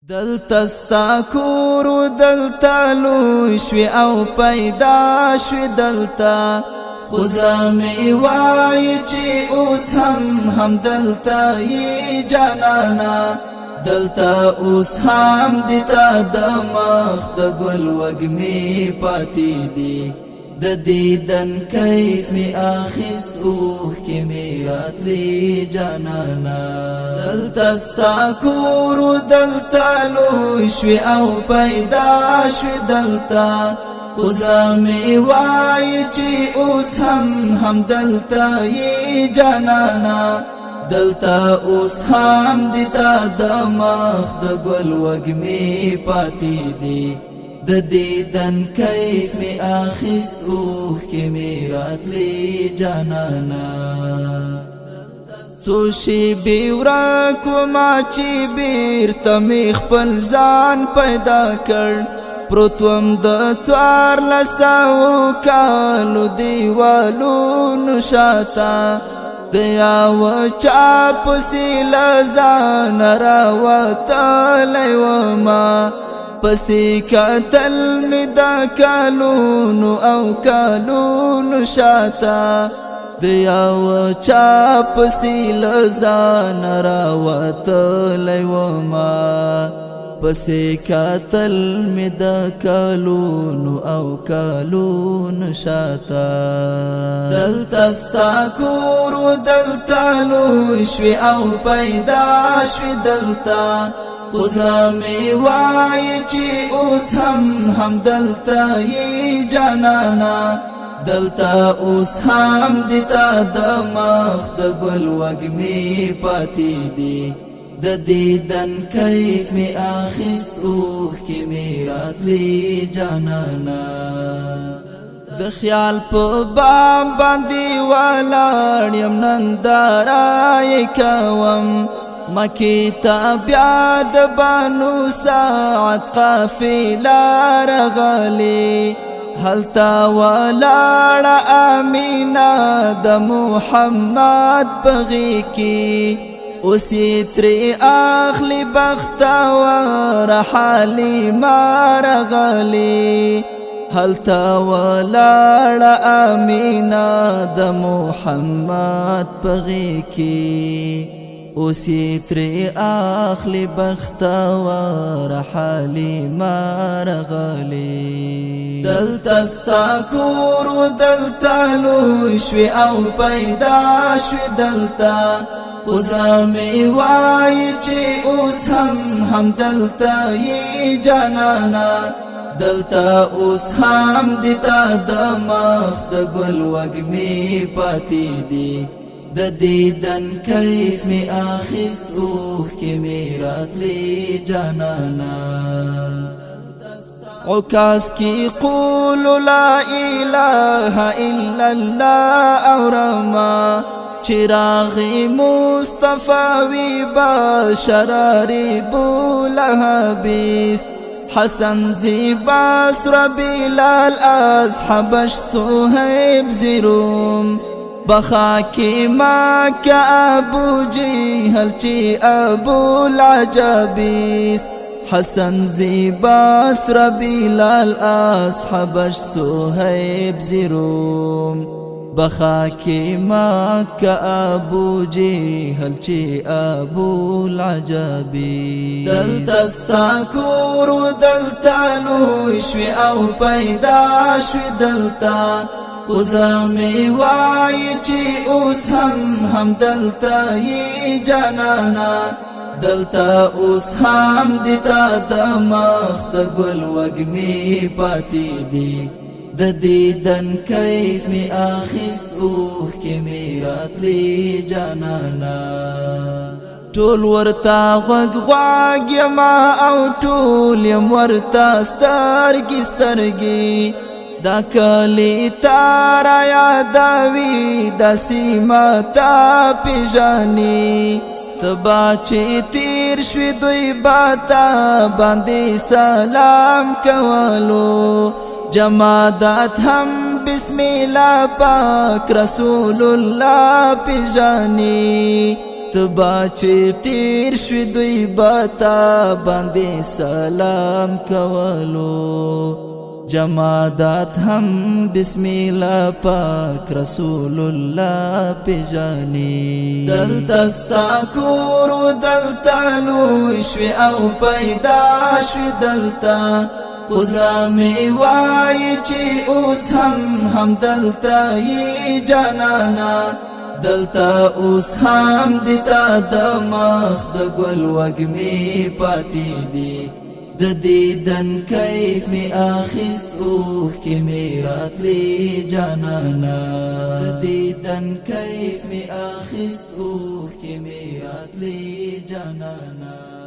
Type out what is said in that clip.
دلتا ستا کور و دلتا لوی شوی او پیدا شوی دلتا خزا می وای چی اوس هم دلتا یی جانانا دلتا اوس هم دیتا دمخ د گل وگمی پاتی دی د دیدن کیف می آخست اوخ کی میرات لی جانانا دلتا ستا کور و دلتا لوی شوی او پیدا شوی دلتا خزا می وای چی اوس هم دلتا یی جانانا دلتا اوس هم دیتا دمخ د گل وگمی پاتی دی د دیدن کیف می آخست اوخ کی میرات لی جانانا سوشی بیورک و ما چی بیر تمی خپل ځان پیدا کړ پروتوم د څوار لساو کالو دیوالو نشاتا دیا و چا پسی لزان راواتلی و ما پسی کتل می دا کالونو او کالونو شاتا دیا و چا پسی لزان راواتلی و ما پسی کتل می دا کالونو او کالونو شاتا دلتا ستا کور و دلتا لوی شوی او پیدا شوی دلتا خزا می وای چی اوس هم دلتا یی جانانا دلتا اوس هم دیتا دمخ د گل وگمی پاتی دی د دیدن کیف می آخست اوخ کی میرات لی جانانا د خیال په بام باندې ولاړ یم نندارای کوم مکی تا بیا د بانو ساعت قافله رغلی هلتا ولاړه امینا د محمد بغی کی اوسی تری اخلی بختاور حالی مارغلی هلتا ولاړه امینا د محمد بغی کی اوسی تری اخلی بختاور حالی مارغلی دلتا ستا کور و دلتا لوی شوی او پیدا شوی دلتا خزا می وای چی اوس هم دلتا یی جانانا دلتا اوس هم دیتا دمخ د گل وگمی پاتی دی د دیدن کیف می آخست اوخ کی میرات لی جانانا عکاس کی قول لا اله الا الله اورما چراغی مصطفی بشراری بولهبیست حسن زیبا سر بلال اصحابش صہیب زیروم بخاکی مکہ ابو جہل چی ابو العجبیست حسن زیبا سر بلال اصحابش صہیب زیروم بخاکی مکہ ابو جہل چی ابو العجبی دلتا ستا کور و دلتا لوی شوی او پیدا شوی دلتا خزا می وای چی اوس هم دلتا یی جانانا دلتا اوس هم دیتا دمخ د گل وگمی پاتی دی د دیدن کیف می آخست اوخ کی میرات لی جانانا ټول ورتا غوږ یما او ټول یم ورتا سترګې سترګې دا کلی تارا یادوي دا سیما تا پیژانی تبا چی تیر شوی دوی باتا باندې سلام کولو جمادات هم بسم الله پاک رسول الله پیژانی تبا چې تیر شوی دوی بتا باندې سلام کولو جمادات هم بسم الله پاک رسول الله پیژني دلته ستا کور دلته لوی شوی او پیدا شوی دلته خزرا می وای چې اوس هم دلته یې جانانا دلتا اوس هم دیتا د مخ د ګل وږمې پاتې دي د دیدن کیف می اخیست اوخ کې می راتلی جانانا د دیدن کیف می اخیست اوخ کې می راتلی جانانا